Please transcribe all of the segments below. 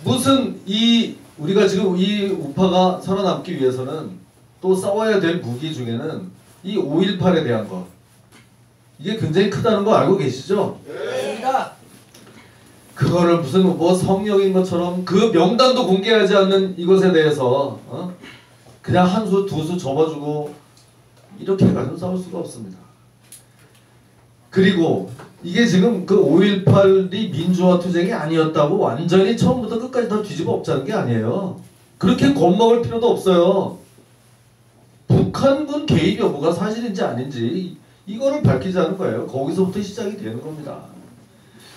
무슨 우리가 지금 이 우파가 살아남기 위해서는 또 싸워야 될 무기 중에는 이 5.18에 대한 것, 이게 굉장히 크다는 거 알고 계시죠? 네. 그거를 무슨 뭐 성령인 것처럼 그 명단도 공개하지 않는 이것에 대해서 그냥 한 수 두 수 접어주고 이렇게 가지고 싸울 수가 없습니다. 그리고 이게 지금 그 5.18이 민주화 투쟁이 아니었다고 완전히 처음부터 끝까지 다 뒤집어 엎자는 게 아니에요. 그렇게 겁먹을 필요도 없어요. 북한군 개입 여부가 사실인지 아닌지 이거를 밝히자는 거예요. 거기서부터 시작이 되는 겁니다.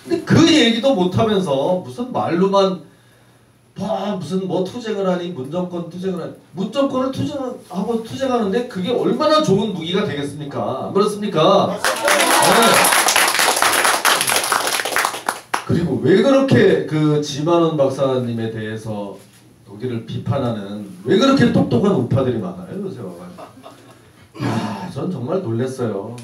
근데 그 얘기도 못하면서 무슨 말로만 무슨 뭐 투쟁을 하니 문정권 투쟁을 하니 문정권을 투쟁하고 투쟁하는데 그게 얼마나 좋은 무기가 되겠습니까? 안 그렇습니까? 네. 그리고 왜 그렇게 그 지만원 박사님에 대해서 독일을 비판하는 왜 그렇게 똑똑한 우파들이 많아요 요새 와가지고. 야, 전 정말 놀랬어요.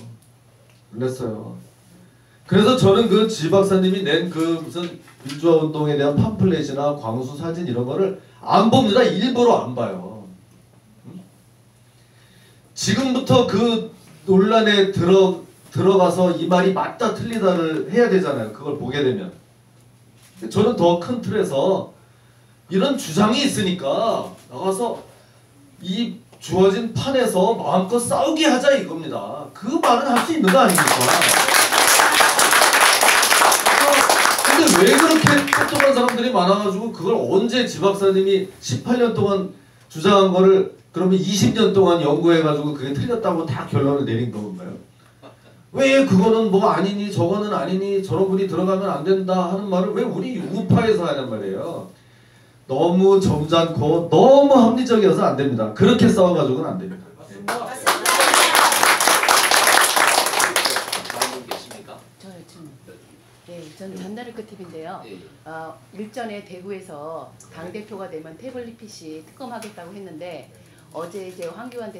그래서 저는 그 지 박사님이 낸 그 무슨 민주화 운동에 대한 팜플렛이나 광수 사진 이런 거를 안 봅니다. 일부러 안 봐요. 지금부터 그 논란에 들어가서 이 말이 맞다 틀리다를 해야 되잖아요. 그걸 보게 되면. 저는 더 큰 틀에서 이런 주장이 있으니까 나가서 이 주어진 판에서 마음껏 싸우게 하자 이겁니다. 그 말은 할 수 있는 거 아닙니까? 근데 왜 그렇게 똑똑한 사람들이 많아가지고 그걸 언제 지 박사님이 18년 동안 주장한 거를 그러면 20년 동안 연구해가지고 그게 틀렸다고 다 결론을 내린 건가요? 왜 그거는 뭐 아니니 저거는 아니니 저런 분이 들어가면 안 된다 하는 말을 왜 우리 우파에서 하냔 말이에요. 너무 점잖고 너무 합리적이어서 안 됩니다. 그렇게 싸워가지고는 안 됩니다. 저는 전나르크 TV인데요. 일전에 대구에서 당대표가 되면 태블릿 PC 특검하겠다고 했는데 어제 이제 황교안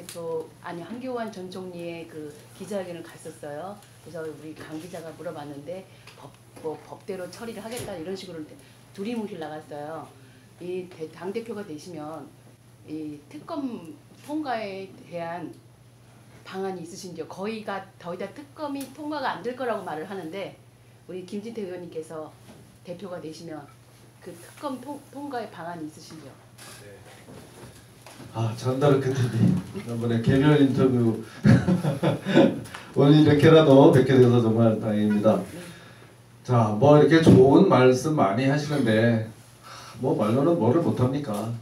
전 총리의 그 기자회견을 갔었어요. 그래서 우리 강 기자가 물어봤는데 법대로 처리를 하겠다 이런 식으로 두리뭉실 나갔어요. 이 당대표가 되시면 이 특검 통과에 대한 방안이 있으신지요? 더 이상 특검이 통과가 안 될 거라고 말을 하는데 우리 김진태 의원님께서 대표가 되시면 그 특검 통과의 방안이 있으신지요? 전나르크 TV 이번에 개별 인터뷰 오늘 이렇게라도 뵙게 돼서 정말 다행입니다. 자, 뭐 이렇게 좋은 말씀 많이 하시는데 뭐 말로는 뭐를 못합니까?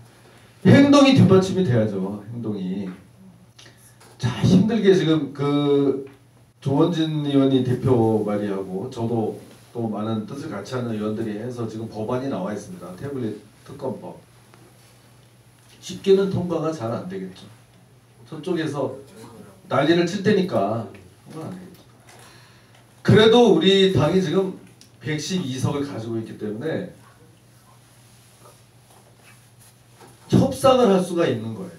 행동이 뒷받침이 돼야죠. 행동이. 자, 힘들게 지금 그 조원진 의원이 대표 발의하고 저도 또 많은 뜻을 같이 하는 의원들이 해서 지금 법안이 나와 있습니다. 태블릿 특검법. 쉽게는 통과가 잘 안 되겠죠. 저쪽에서 난리를 칠 테니까 통과 안 되겠죠. 그래도 우리 당이 지금 112석을 가지고 있기 때문에 협상을 할 수가 있는 거예요.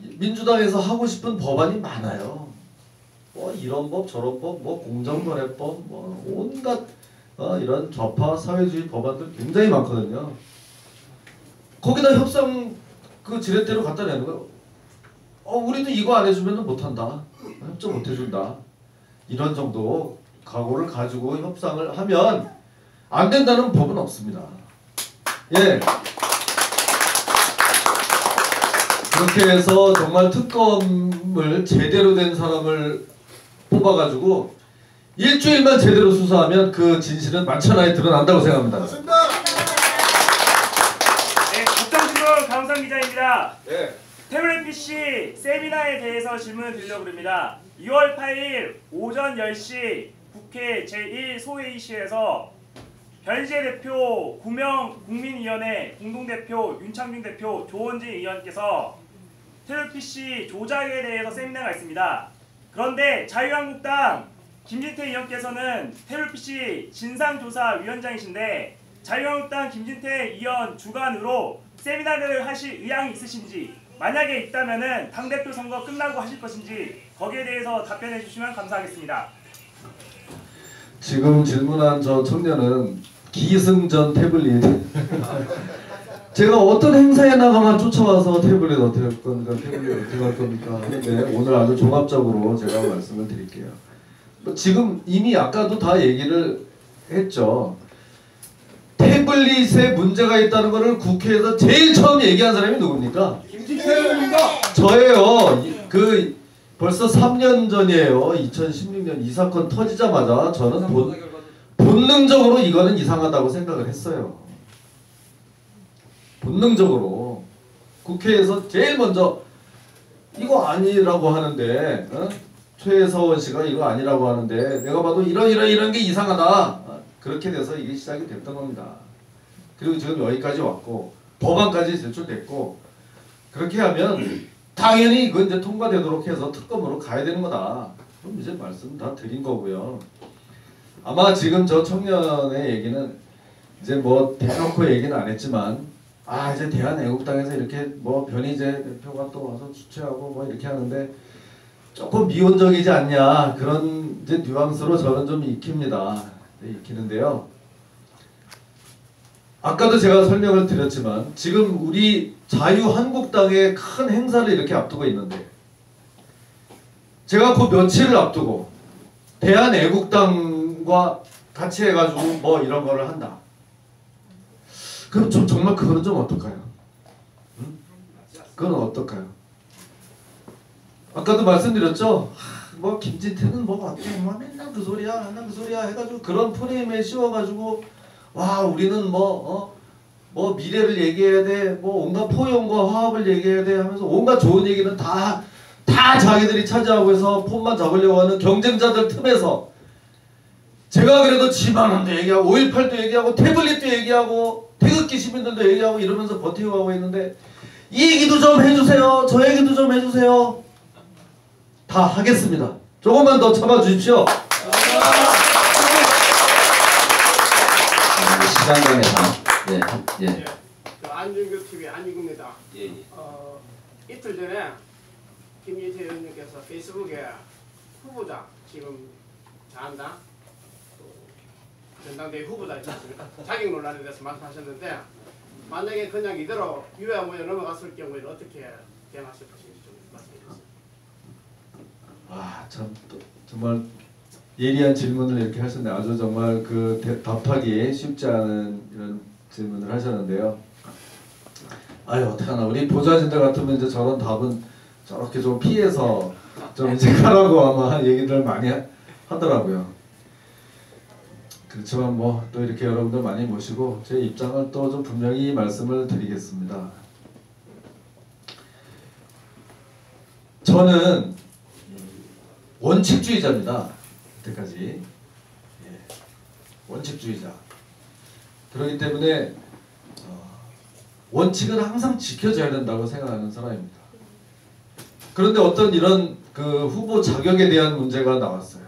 민주당에서 하고 싶은 법안이 많아요. 뭐 이런 법 저런 법, 뭐 공정거래법, 뭐 온갖 이런 좌파 사회주의 법안들 굉장히 많거든요. 거기다 협상 그 지렛대로 갖다 내는 거예요. 우리도 이거 안 해주면 못한다. 협조 못 해준다. 이런 정도 각오를 가지고 협상을 하면 안 된다는 법은 없습니다. 예. 그렇게 해서 정말 특검을 제대로 된 사람을 뽑아가지고 일주일만 제대로 수사하면 그 진실은 만천하에 드러난다고 생각합니다. 네, 국정신문 강우상 기자입니다. 네. 태블릿 PC 세미나에 대해서 질문을 드리려고 합니다. 2월 8일 오전 10시 국회 제1소회의실에서 변희재 대표, 구명 국민위원회 공동대표, 윤창중 대표, 조원진 의원께서 태블릿 PC 조작에 대해서 세미나가 있습니다. 그런데 자유한국당 김진태 의원께서는 태블릿 PC 진상조사위원장이신데 자유한국당 김진태 의원 주관으로 세미나를 하실 의향이 있으신지, 만약에 있다면은 당대표 선거 끝나고 하실 것인지 거기에 대해서 답변해 주시면 감사하겠습니다. 지금 질문한 저 청년은 기승전 태블릿. 제가 어떤 행사에 나가만 쫓아와서 태블릿 어떻게 할 겁니까? 태블릿 어떻게 할 겁니까? 하는데 오늘 아주 종합적으로 제가 말씀을 드릴게요. 지금 이미 아까도 다 얘기를 했죠. 태블릿에 문제가 있다는 것을 국회에서 제일 처음 얘기한 사람이 누굽니까? 김진태입니다. 저예요. 벌써 3년 전이에요. 2016년 이 사건 터지자마자 저는 본능적으로 이거는 이상하다고 생각을 했어요. 본능적으로 국회에서 제일 먼저 이거 아니라고 하는데 최서원 씨가 이거 아니라고 하는데 내가 봐도 이런 게 이상하다. 그렇게 돼서 이게 시작이 됐던 겁니다. 그리고 지금 여기까지 왔고 법안까지 제출됐고 그렇게 하면 당연히 이건 이제 통과되도록 해서 특검으로 가야 되는 거다. 그럼 이제 말씀 다 드린 거고요. 아마 지금 저 청년의 얘기는 이제 뭐 대놓고 얘기는 안 했지만 이제 대한애국당에서 이렇게 뭐 변희재 대표가 또 와서 주최하고 뭐 이렇게 하는데 조금 미온적이지 않냐 그런 이제 뉘앙스로 저는 좀 익힙니다. 네, 익히는데요. 아까도 제가 설명을 드렸지만 지금 우리 자유한국당의 큰 행사를 이렇게 앞두고 있는데 제가 그 며칠을 앞두고 대한애국당과 같이 해가지고 뭐 이런 거를 한다. 그럼 좀 정말 그거는 좀 어떨까요? 응? 그건 어떨까요? 아까도 말씀드렸죠. 뭐 김진태는 뭐 어때? 뭐 맨날 그 소리야, 맨날 그 소리야 해가지고 그런 프레임에 씌워가지고 와 우리는 뭐 미래를 얘기해야 돼, 뭐 온갖 포용과 화합을 얘기해야 돼 하면서 온갖 좋은 얘기는 다 자기들이 차지하고 해서 폰만 잡으려고 하는 경쟁자들 틈에서 제가 그래도 지방원도 얘기하고 5.18도 얘기하고 태블릿도 얘기하고 태극기 시민들도 얘기하고 이러면서 버티고 가고 있는데 이 얘기도 좀 해주세요. 저 얘기도 좀 해주세요. 다 하겠습니다. 조금만 더 참아주십시오. 시간 관계상 예. 안준교 TV 안익입니다. 예. 이틀 전에 김진태 의원님께서 페이스북에 후보자 지금 자한당 전당대회 후보자 있지 않습니까? 자격 논란에 대해서 말씀하셨는데 만약에 그냥 이대로 유야무에 넘어갔을 경우에는 어떻게 대응하실 것인지 좀 말씀해 주세요. 참 정말 예리한 질문을 이렇게 하셨는데 아주 정말 답하기 쉽지 않은 이런 질문을 하셨는데요. 어떡하나 우리 보좌진들 같으면 이제 저런 답은 저렇게 좀 피해서 좀 이제 가라고 아마 얘기들 많이 하더라고요. 그렇지만 뭐 또 이렇게 여러분들 많이 모시고 제 입장을 또 좀 분명히 말씀을 드리겠습니다. 저는 원칙주의자입니다. 그때까지 원칙주의자. 그렇기 때문에 원칙은 항상 지켜져야 된다고 생각하는 사람입니다. 그런데 어떤 이런 후보 자격에 대한 문제가 나왔어요.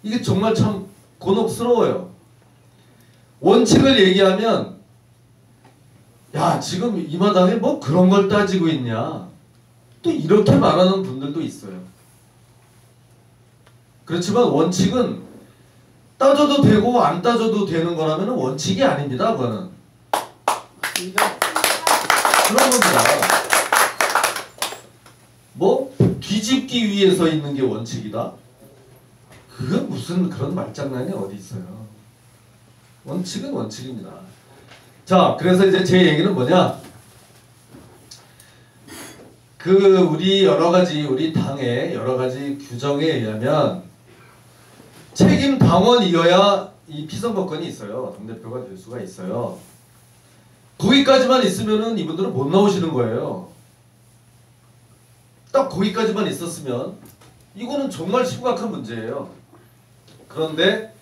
이게 정말 참 곤혹스러워요. 원칙을 얘기하면 야 지금 이 마당에 뭐 그런 걸 따지고 있냐 또 이렇게 말하는 분들도 있어요. 그렇지만 원칙은 따져도 되고 안 따져도 되는 거라면 원칙이 아닙니다. 그거는 그런 겁니다. 뭐 뒤집기 위해서 있는 게 원칙이다? 그건 무슨 그런 말장난이 어디 있어요. 원칙은 원칙입니다. 자, 그래서 이제 제 얘기는 뭐냐? 우리 우리 당의 여러 가지 규정에 의하면 책임 당원이어야 이 피선거권이 있어요. 당대표가 될 수가 있어요. 거기까지만 있으면은 이분들은 못 나오시는 거예요. 딱 거기까지만 있었으면 이거는 정말 심각한 문제예요. 그런데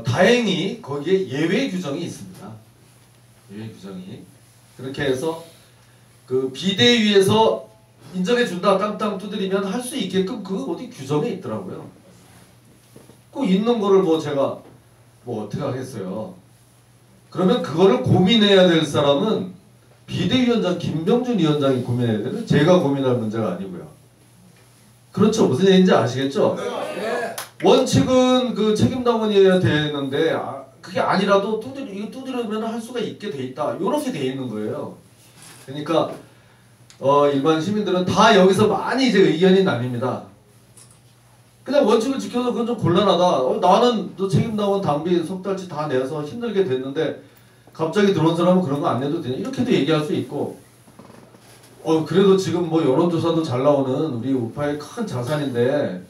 다행히 거기에 예외 규정이 있습니다. 예외 규정이 그렇게 해서 비대위에서 인정해준다 땅땅 두드리면 할 수 있게끔 어디 규정에 있더라고요. 꼭 있는 거를 뭐 제가 뭐 어떻게 하겠어요. 그러면 그거를 고민해야 될 사람은 비대위원장 김병준 위원장이 고민해야 되는 제가 고민할 문제가 아니고요. 그렇죠. 무슨 얘기인지 아시겠죠? 네. 원칙은 책임당원이어야 되는데 그게 아니라도 이거 두드리면 할 수가 있게 돼 있다. 이렇게 돼 있는 거예요. 그러니까 일반 시민들은 다 여기서 많이 이제 의견이 나뉩니다. 그냥 원칙을 지켜서 그건 좀 곤란하다. 나는 너 책임당원 당비 석 달치 다 내서 힘들게 됐는데 갑자기 들어온 사람은 그런 거 안 내도 되냐 이렇게도 얘기할 수 있고 그래도 지금 뭐 여론조사도 잘 나오는 우리 우파의 큰 자산인데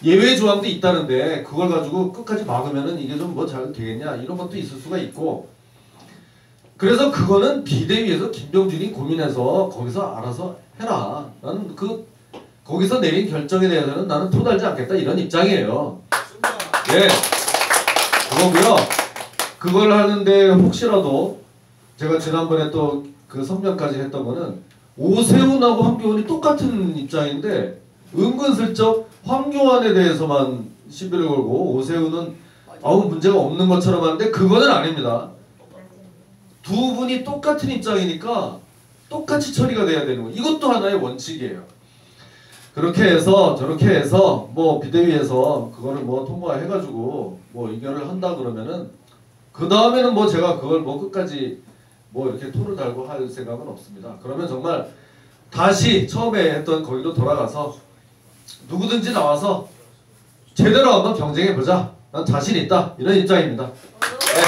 예외 조항도 있다는데 그걸 가지고 끝까지 막으면은 이게 좀 뭐 잘 되겠냐 이런 것도 있을 수가 있고 그래서 그거는 비대위에서 김병준이 고민해서 거기서 알아서 해라. 나는 거기서 내린 결정에 대해서는 나는 토달지 않겠다 이런 입장이에요. 예, 그거고요. 그걸 하는데 혹시라도 제가 지난번에 또 그 성명까지 했던 거는 오세훈하고 황교안이 똑같은 입장인데 은근슬쩍 황교안에 대해서만 시비를 걸고 오세훈은 아무 문제가 없는 것처럼 하는데 그거는 아닙니다. 두 분이 똑같은 입장이니까 똑같이 처리가 돼야 되는 거예요. 이것도 하나의 원칙이에요. 그렇게 해서 저렇게 해서 뭐 비대위에서 그거를 뭐 통과해가지고 뭐 의견을 한다 그러면은 그 다음에는 뭐 제가 그걸 뭐 끝까지 뭐 이렇게 토를 달고 할 생각은 없습니다. 그러면 정말 다시 처음에 했던 거기로 돌아가서 누구든지 나와서 제대로 한번 경쟁해보자. 난 자신 있다. 이런 입장입니다. 네.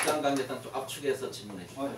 시간 관계상 좀 압축해서 질문해 주세요.